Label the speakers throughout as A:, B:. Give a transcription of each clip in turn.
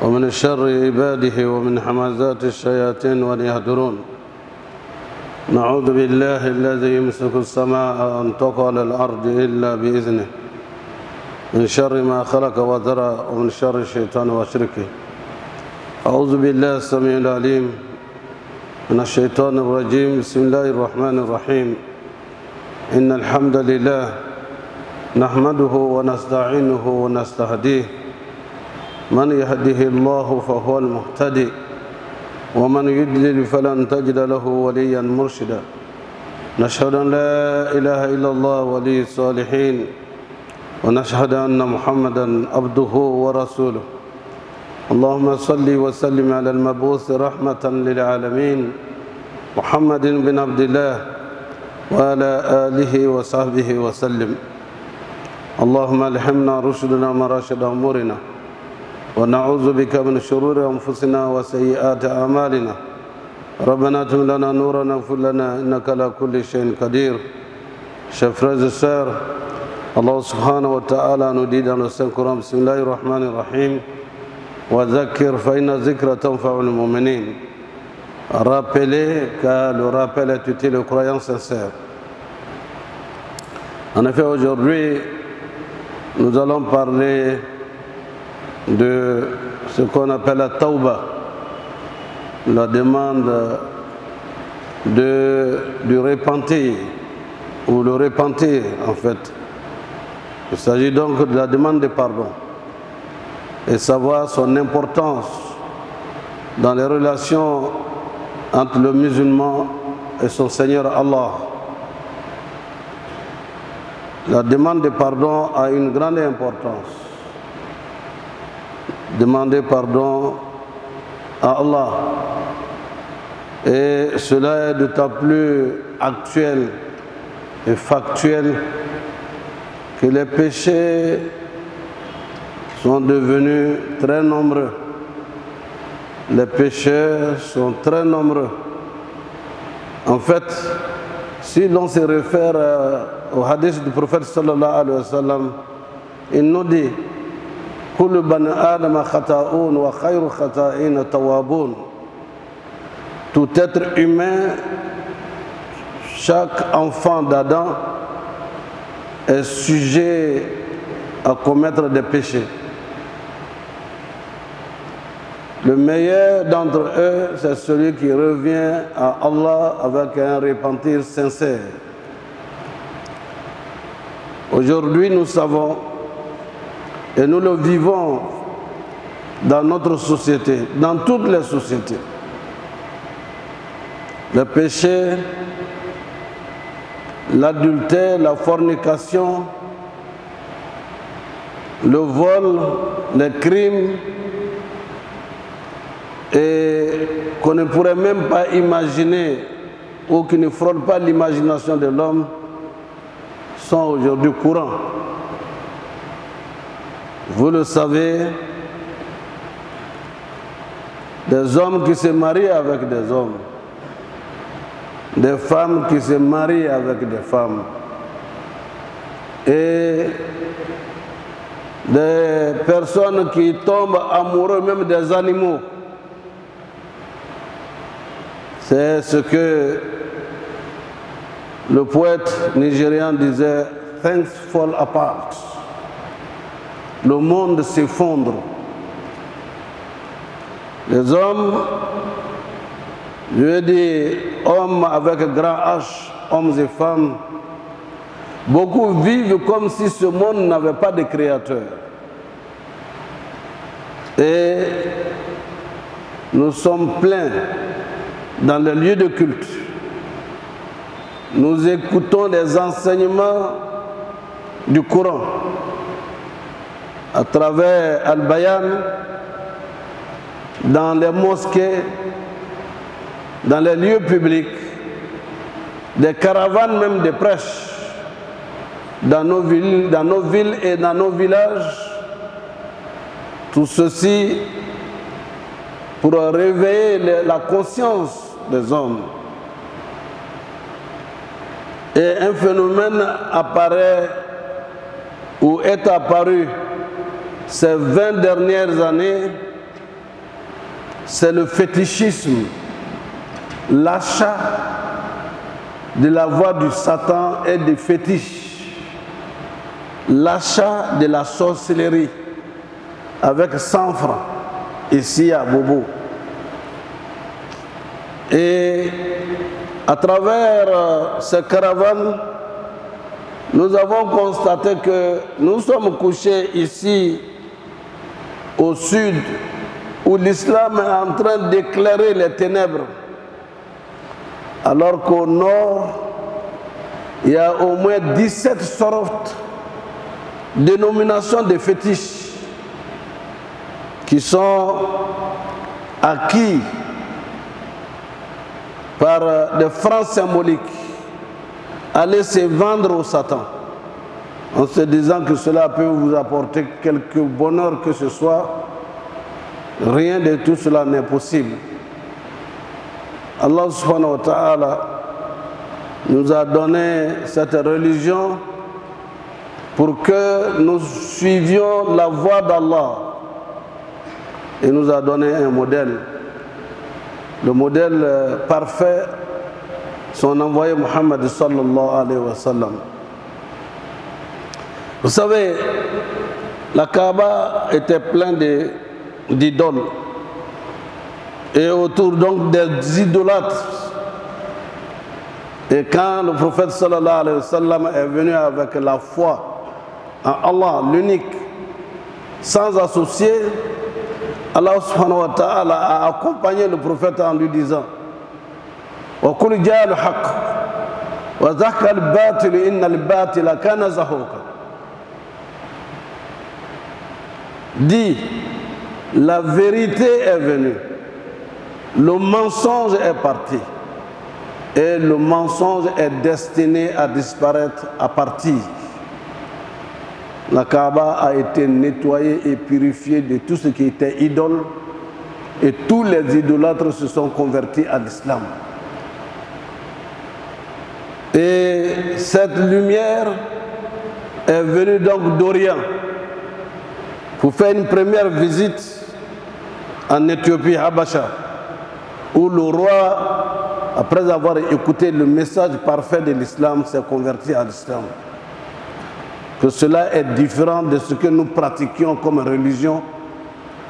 A: ومن شر عباده ومن همزات الشياطين واليهدرون. نعوذ بالله الذي يمسك السماء أن تقع على الأرض إلا بإذنه من شر ما خلق وذرى ومن شر الشيطان وشركه. أعوذ بالله السميع العليم من الشيطان الرجيم. بسم الله الرحمن الرحيم. إن الحمد لله نحمده ونستعينه ونستهديه. من يهده الله فهو المهتدي ومن يضلل فلن تجد له وليا مرشدا. نشهد أن لا إله إلا الله ولي الصالحين ونشهد أن محمدا عبده ورسوله. اللهم صل وسلم على المبعوث رحمة للعالمين محمد بن عبد الله وعلى آله وصحبه وسلم. اللهم ألهمنا رشدنا مراشد أمورنا ونعوذ بك من شرور أنفسنا وسيئات أعمالنا. ربنا اتم لنا نورنا واغفر لنا إنك على كل شيء قدير. Chers frères et sœurs, Allah subhanahu wa ta'ala nous dit dans le Saint-Coran, Bismillahir Rahmanir Rahim, wa zakir fa inna zikra tanfa'ul mu'minin. Rappelez, car le rappel est utile aux croyants sincères. En effet, aujourd'hui, nous allons parler de ce qu'on appelle la tauba, la demande du repentir, ou le repentir en fait. Il s'agit donc de la demande de pardon et savoir son importance dans les relations entre le musulman et son Seigneur Allah. La demande de pardon a une grande importance. Demander pardon à Allah. Et cela est d'autant plus actuel et factuel que les péchés sont devenus très nombreux. Les pécheurs sont très nombreux. En fait, si l'on se réfère au hadith du prophète sallallahu alayhi wa sallam, il nous dit كل بني آدم خطاؤون وخير خطائين التوابون. Tout être humain, chaque enfant d'Adam est sujet à commettre des péchés. Le meilleur d'entre eux, c'est celui qui revient à Allah avec un repentir sincère. Aujourd'hui, nous savons, et nous le vivons dans notre société, dans toutes les sociétés. Le péché, l'adultère, la fornication, le vol, les crimes, et qu'on ne pourrait même pas imaginer ou qui ne frôlent pas l'imagination de l'homme, sont aujourd'hui courants. Vous le savez, des hommes qui se marient avec des hommes, des femmes qui se marient avec des femmes, et des personnes qui tombent amoureux même des animaux. C'est ce que le poète nigérian disait, "Things fall apart." Le monde s'effondre. Les hommes, je veux dire hommes avec grand H, hommes et femmes, beaucoup vivent comme si ce monde n'avait pas de créateur. Et nous sommes pleins dans les lieux de culte. Nous écoutons les enseignements du Coran à travers Al-Bayan, dans les mosquées, dans les lieux publics, des caravanes même de prêches, dans nos villes et dans nos villages. Tout ceci pour réveiller la conscience des hommes. Et un phénomène apparaît ou est apparu ces 20 dernières années c'est le fétichisme, l'achat de la voix du Satan et des fétiches, l'achat de la sorcellerie avec 100 francs ici à Bobo. Et à travers ces caravanes, nous avons constaté que nous sommes couchés ici au sud, où l'islam est en train d'éclairer les ténèbres, alors qu'au nord, il y a au moins 17 sortes de dénominations de fétiches qui sont acquis par des francs symboliques, aller se vendre au Satan, en se disant que cela peut vous apporter quelque bonheur que ce soit. Rien de tout cela n'est possible. Allah subhanahu wa ta'ala nous a donné cette religion pour que nous suivions la voie d'Allah. Il nous a donné un modèle. Le modèle parfait, son envoyé Muhammad sallallahu alayhi wa sallam. Vous savez, la Kaaba était pleine d'idoles. Et autour donc des idolâtres. Et quand le prophète sallallahu alayhi wa sallam est venu avec la foi en Allah, l'unique, sans associer, Allah subhanahu wa ta'ala a accompagné le prophète en lui disant wa qul jaa al-haqq wa zahaqa al-batil inna al-batila kana zahuqa. Dit, la vérité est venue, le mensonge est parti et le mensonge est destiné à disparaître, à partir. La Kaaba a été nettoyée et purifiée de tout ce qui était idole et tous les idolâtres se sont convertis à l'islam. Et cette lumière est venue donc d'Orient pour faire une première visite en Éthiopie, Habasha, où le roi, après avoir écouté le message parfait de l'islam, s'est converti à l'islam. Que cela est différent de ce que nous pratiquions comme religion,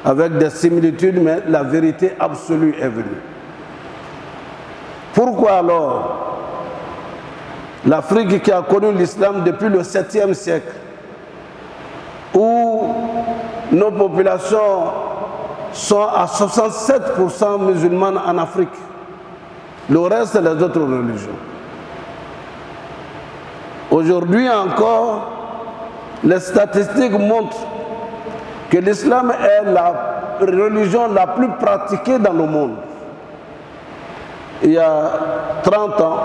A: avec des similitudes, mais la vérité absolue est venue. Pourquoi alors l'Afrique qui a connu l'islam depuis le 7e siècle, où nos populations sont à 67% musulmanes en Afrique, le reste c'est les autres religions. Aujourd'hui encore, les statistiques montrent que l'islam est la religion la plus pratiquée dans le monde. Il y a 30 ans,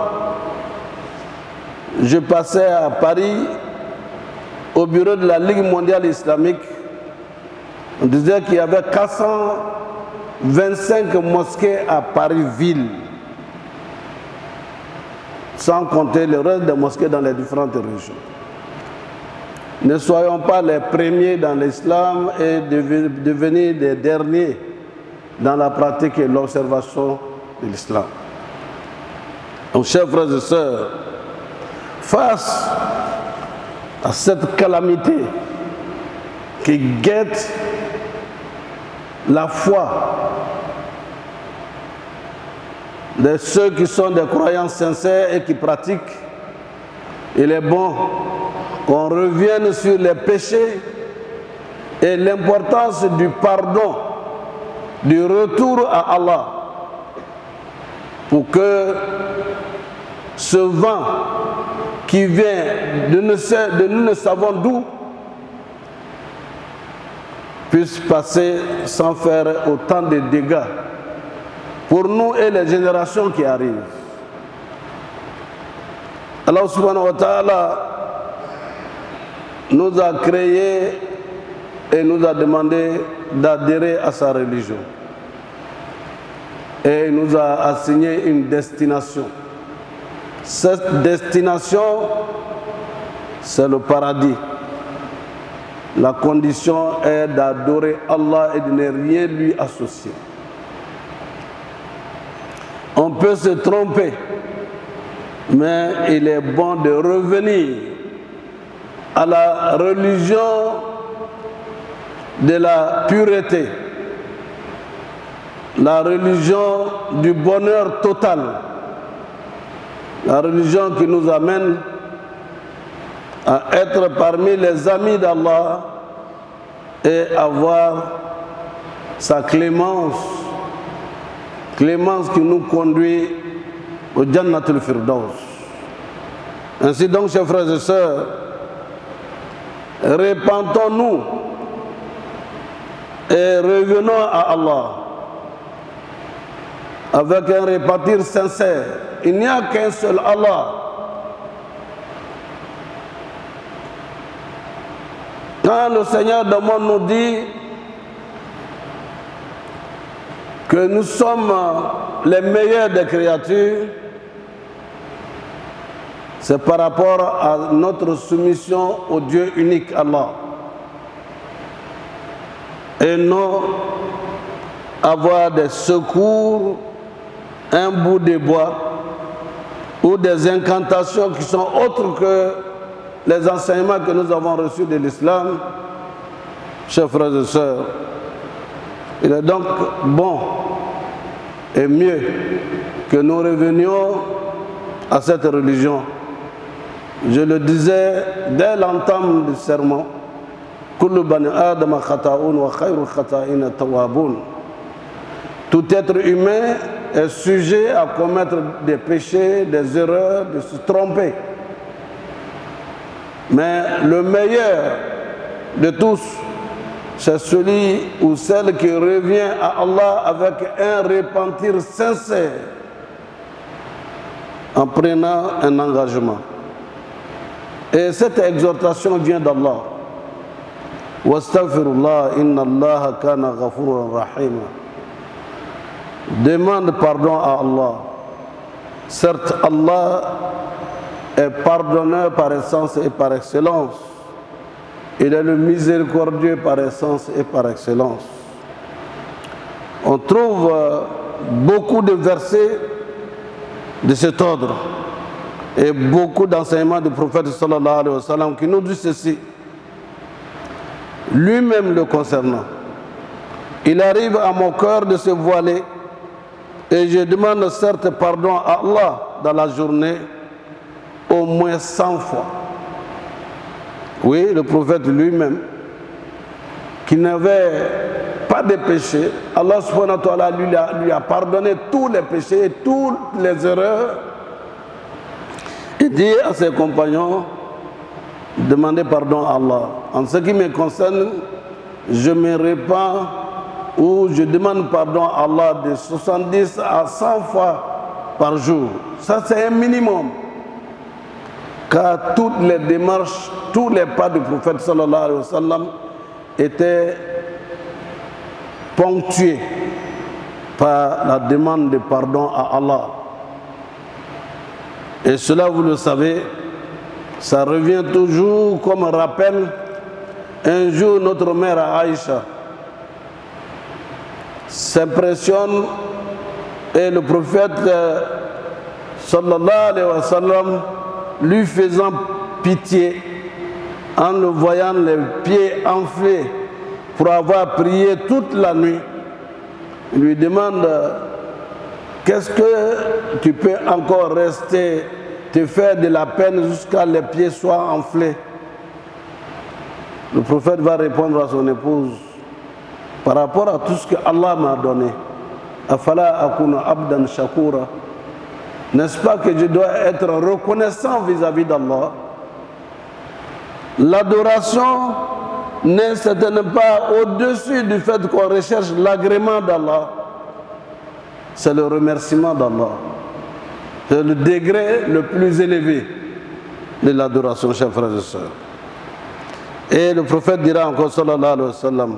A: je passais à Paris au bureau de la Ligue mondiale islamique. On disait qu'il y avait 425 mosquées à Paris-Ville, sans compter le reste des mosquées dans les différentes régions. Ne soyons pas les premiers dans l'islam et devenir des derniers dans la pratique et l'observation de l'islam. Donc, chers frères et sœurs, face à cette calamité qui guette la foi de ceux qui sont des croyants sincères et qui pratiquent, il est bon qu'on revienne sur les péchés et l'importance du pardon, du retour à Allah, pour que ce vent qui vient de nous ne savons d'où puisse passer sans faire autant de dégâts pour nous et les générations qui arrivent. Allah subhanahu wa ta'ala nous a créés et nous a demandé d'adhérer à sa religion. Et il nous a assigné une destination. Cette destination, c'est le paradis. La condition est d'adorer Allah et de ne rien lui associer. peut se tromper, mais il est bon de revenir à la religion de la pureté, la religion du bonheur total, la religion qui nous amène à être parmi les amis d'Allah et avoir sa clémence, clémence qui nous conduit au Jannatul Firdaus. Ainsi donc, chers frères et sœurs, repentons-nous et revenons à Allah avec un repentir sincère. Il n'y a qu'un seul Allah. Quand le Seigneur de monde nous dit que nous sommes les meilleurs des créatures, c'est par rapport à notre soumission au Dieu unique, Allah. Et non avoir des secours, un bout de bois ou des incantations qui sont autres que les enseignements que nous avons reçus de l'islam. Chers frères et sœurs, il est donc bon et mieux que nous revenions à cette religion. Je le disais dès l'entame du sermon, Kullu bani Adam khata'un wa khayru khata'in tawwabun. Tout être humain est sujet à commettre des péchés, des erreurs, de se tromper. Mais le meilleur de tous, c'est celui ou celle qui revient à Allah avec un repentir sincère, en prenant un engagement. Et cette exhortation vient d'Allah. Wastaghfirullah, inna Allah kana ghafuran rahima. Demande pardon à Allah. Certes, Allah est pardonneur par essence et par excellence. Il est le miséricordieux par essence et par excellence. On trouve beaucoup de versets de cet ordre et beaucoup d'enseignements du prophète sallallahu alayhi wa sallam qui nous dit ceci, lui-même le concernant. Il arrive à mon cœur de se voiler et je demande certes pardon à Allah dans la journée au moins 100 fois. Oui, le prophète lui-même, qui n'avait pas de péché, Allah subhanahu wa ta'ala lui a pardonné tous les péchés et toutes les erreurs. Il dit à ses compagnons, demandez pardon à Allah. En ce qui me concerne, je me répands ou je demande pardon à Allah de 70 à 100 fois par jour. Ça, c'est un minimum. Car toutes les démarches, tous les pas du prophète sallallahu alayhi wa sallam étaient ponctués par la demande de pardon à Allah. Et cela, vous le savez, ça revient toujours comme rappel. Un jour, notre mère Aïcha s'impressionne et le prophète sallallahu alayhi wa sallam lui faisant pitié en le voyant les pieds enflés pour avoir prié toute la nuit, il lui demande qu'est-ce que tu peux encore rester, te faire de la peine jusqu'à les pieds soient enflés. Le prophète va répondre à son épouse par rapport à tout ce que Allah m'a donné. Afala akuna abdan shakura. N'est-ce pas que je dois être reconnaissant vis-à-vis d'Allah? L'adoration n'est certainement pas au-dessus du fait qu'on recherche l'agrément d'Allah. C'est le remerciement d'Allah. C'est le degré le plus élevé de l'adoration, chers frères et sœurs. Et le prophète dira encore, sallallahu alayhi wa sallam,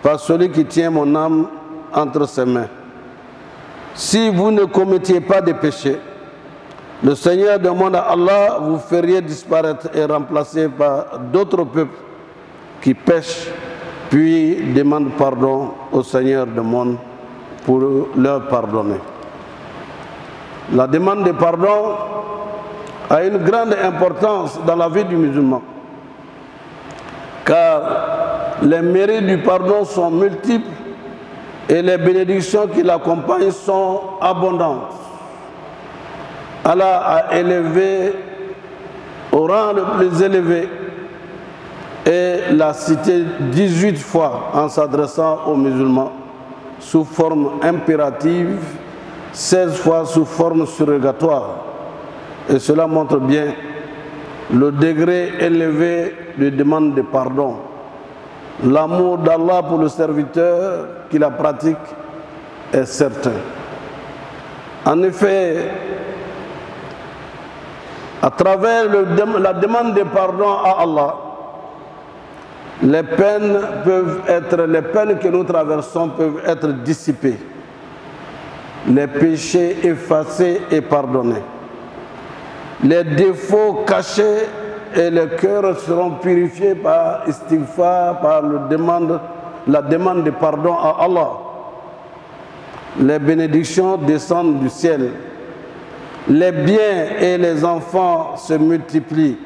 A: par celui qui tient mon âme entre ses mains, si vous ne commettiez pas de péché, le Seigneur demande à Allah, vous feriez disparaître et remplacer par d'autres peuples qui pêchent, puis demandent pardon au Seigneur du monde pour leur pardonner. La demande de pardon a une grande importance dans la vie du musulman, car les mérites du pardon sont multiples et les bénédictions qui l'accompagnent sont abondantes. Allah a élevé au rang le plus élevé et l'a cité 18 fois en s'adressant aux musulmans sous forme impérative, 16 fois sous forme surrogatoire. Et cela montre bien le degré élevé de demande de pardon. L'amour d'Allah pour le serviteur qui la pratique est certain. En effet, à travers la demande de pardon à Allah, les peines que nous traversons peuvent être dissipées, les péchés effacés et pardonnés, les défauts cachés et les cœurs seront purifiés par istighfar, par la demande de pardon à Allah. Les bénédictions descendent du ciel, les biens et les enfants se multiplient.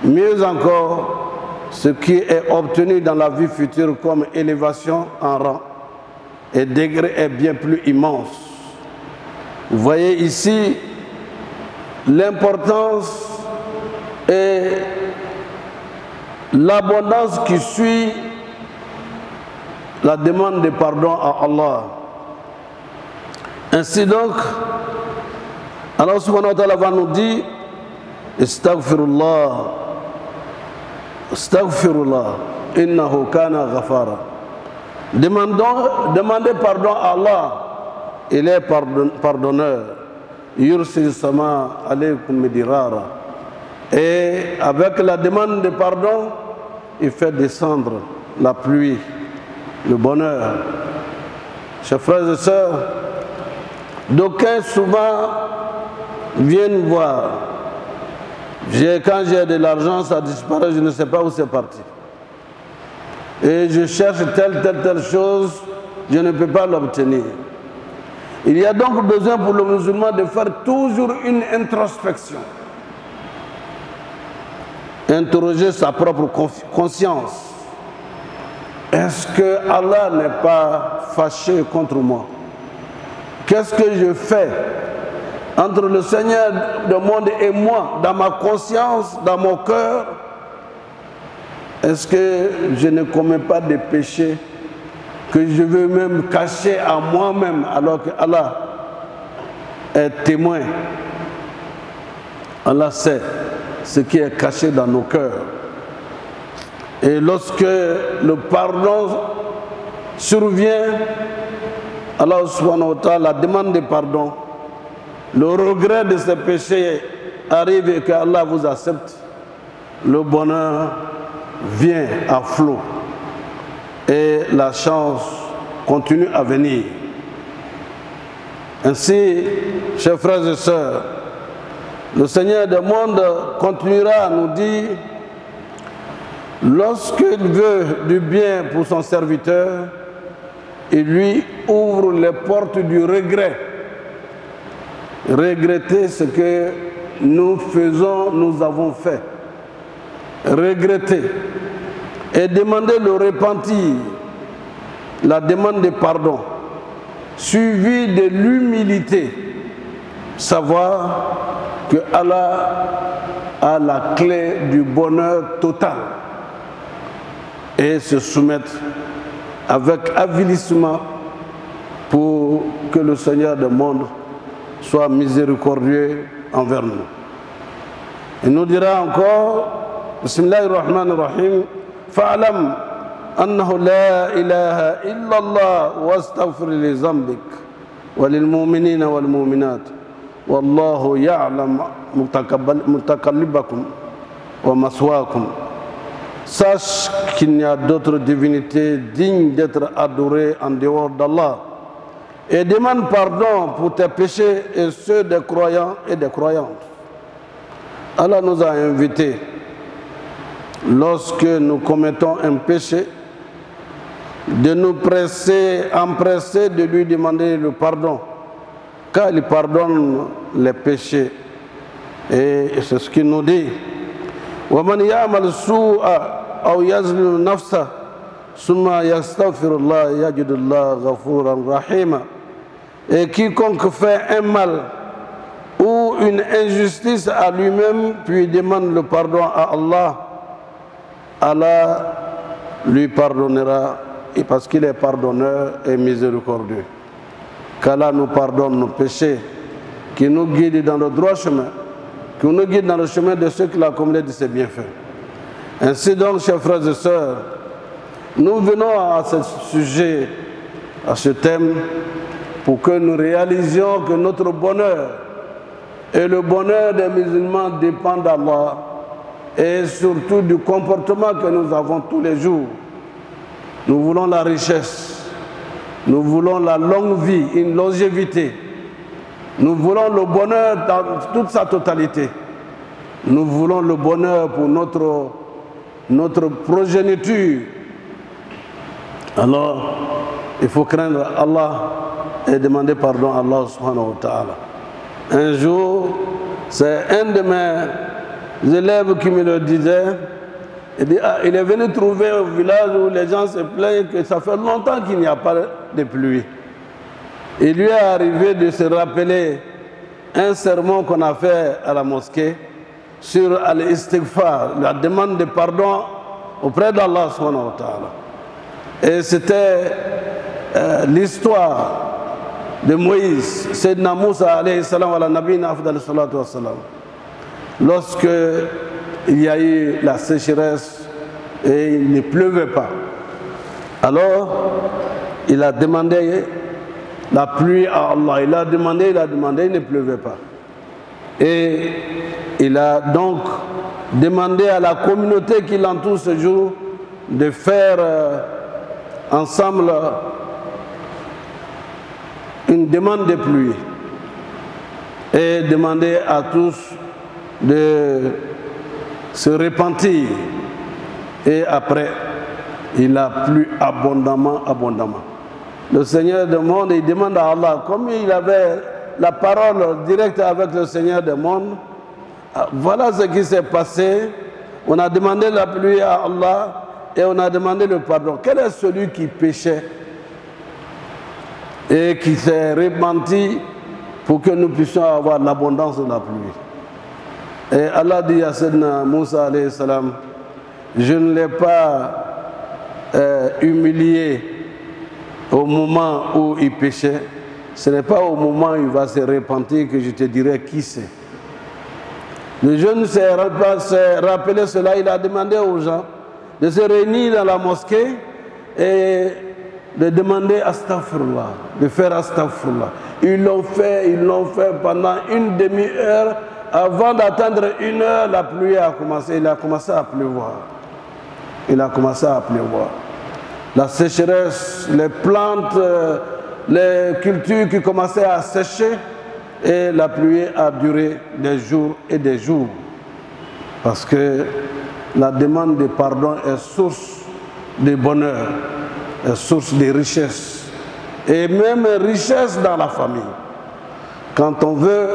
A: Mieux encore, ce qui est obtenu dans la vie future comme élévation en rang et degré est bien plus immense. Vous voyez ici l'importance et l'abondance qui suit la demande de pardon à Allah. Ainsi donc, Allah subhanahu wa ta'ala va nous dire Astaghfirullah, Astaghfirullah, innahu kana ghafara. Demandez pardon à Allah, il est pardonneur. Yursil sama alaykum midirara. Et avec la demande de pardon, il fait descendre la pluie, le bonheur. Chers frères et sœurs, d'aucuns souvent viennent voir. Quand j'ai de l'argent, ça disparaît, je ne sais pas où c'est parti. Et je cherche telle chose, je ne peux pas l'obtenir. Il y a donc besoin pour le musulman de faire toujours une introspection. Interroger sa propre conscience. Est-ce que Allah n'est pas fâché contre moi? Qu'est-ce que je fais entre le Seigneur du monde et moi, dans ma conscience, dans mon cœur? Est-ce que je ne commets pas des péchés que je veux même cacher à moi-même alors que Allah est témoin? Allah sait ce qui est caché dans nos cœurs. Et lorsque le pardon survient, Allah subhanahu wa ta'ala, la demande de pardon, le regret de ses péchés arrive et que Allah vous accepte, le bonheur vient à flot et la chance continue à venir. Ainsi, chers frères et sœurs, le Seigneur du monde continuera à nous dire, lorsqu'il veut du bien pour son serviteur, il lui ouvre les portes du regret. Regretter ce que nous avons fait. Regretter et demander le repentir, la demande de pardon, suivie de l'humilité, savoir que Allah a la clé du bonheur total et se soumettre avec avilissement pour que le Seigneur du monde soit miséricordieux envers nous. Il nous dira encore, Bismillahirrahmanirrahim, fa'alam annahu la ilaha illallah wastaghfir li zambik wa lil mu'minina wal mu'minat wallahu ya'lam mutaqallibakum wa maswaakum. Sache qu'il n'y a d'autres divinités dignes d'être adorées en dehors d'Allah. Et demande pardon pour tes péchés et ceux des croyants et des croyantes. Allah nous a invités, lorsque nous commettons un péché, de nous empresser de lui demander le pardon car il pardonne les péchés. Et c'est ce qu'il nous dit. وَمَنْ يَعْمَلْ سُوءًا أَوْ يَظْلِمُ نَفْسَهُ ثُمَّ يَسْتَغْفِرُ اللَّهَ يَجِدِ اللَّهَ غَفُورًا رَحِيمًا. Et quiconque fait un mal ou une injustice à lui-même, puis demande le pardon à Allah, Allah lui pardonnera, et parce qu'il est pardonneur et miséricordieux. Qu'Allah nous pardonne nos péchés, qu'il nous guide dans le droit chemin, qu'il nous guide dans le chemin de ceux qu'il a comblés de ses bienfaits. Ainsi donc, chers frères et sœurs, nous venons à ce sujet, à ce thème, pour que nous réalisions que notre bonheur et le bonheur des musulmans dépend d'Allah et surtout du comportement que nous avons tous les jours. Nous voulons la richesse, nous voulons la longue vie, une longévité. Nous voulons le bonheur dans toute sa totalité. Nous voulons le bonheur pour notre progéniture. Alors, il faut craindre Allah et demander pardon à Allah subhanahu wa ta'ala. Un jour, c'est un de mes élèves qui me le disait. Il est venu trouver au village où les gens se plaignent que ça fait longtemps qu'il n'y a pas de pluie. Il lui est arrivé de se rappeler un sermon qu'on a fait à la mosquée sur al-istighfar, la demande de pardon auprès d'Allah subhanahu wa ta'ala. Et c'était l'histoire de Moïse, Sayyidina Moussa alayhi salam wa la nabina afdal salatu wa salam. Lorsque il y a eu la sécheresse et il ne pleuvait pas, alors il a demandé la pluie à Allah. Il a demandé, il ne pleuvait pas. Et il a donc demandé à la communauté qui l'entoure ce jour de faire ensemble une demande de pluie et demander à tous de se repentir. Et après, il a plu abondamment. Le Seigneur du monde, il demande à Allah, comme il avait la parole directe avec le Seigneur du monde, voilà ce qui s'est passé. On a demandé la pluie à Allah et on a demandé le pardon. Quel est celui qui péchait et qui s'est repenti pour que nous puissions avoir l'abondance de la pluie? Et Allah dit à Sayyidina Moussa alayhi salam, je ne l'ai pas humilié au moment où il péchait. Ce n'est pas au moment où il va se repentir que je te dirai qui c'est. Le jeune s'est rappelé cela, il a demandé aux gens de se réunir dans la mosquée et de demander astaghfirullah, de faire astaghfirullah. Ils l'ont fait pendant une demi-heure. Avant d'atteindre 1 heure, la pluie a commencé, il a commencé à pleuvoir. La sécheresse, les plantes, les cultures qui commençaient à sécher, et la pluie a duré des jours et des jours. Parce que la demande de pardon est source de bonheur, est source de richesse, et même richesse dans la famille. Quand on veut,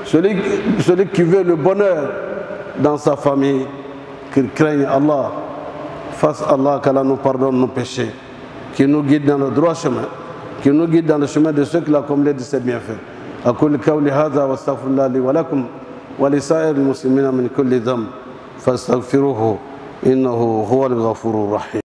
A: celui qui veut le bonheur dans sa famille, qu'il craigne Allah, fasse Allah qu'Allah nous pardonne nos péchés, qu'il nous guide dans le droit chemin, qu'il nous guide dans le chemin de ceux qu'il a comblés de ses bienfaits. أقول قولي هذا واستغفر الله لي ولكم ولسائر المسلمين من كل ذنب فاستغفروه إنه هو الغفور الرحيم.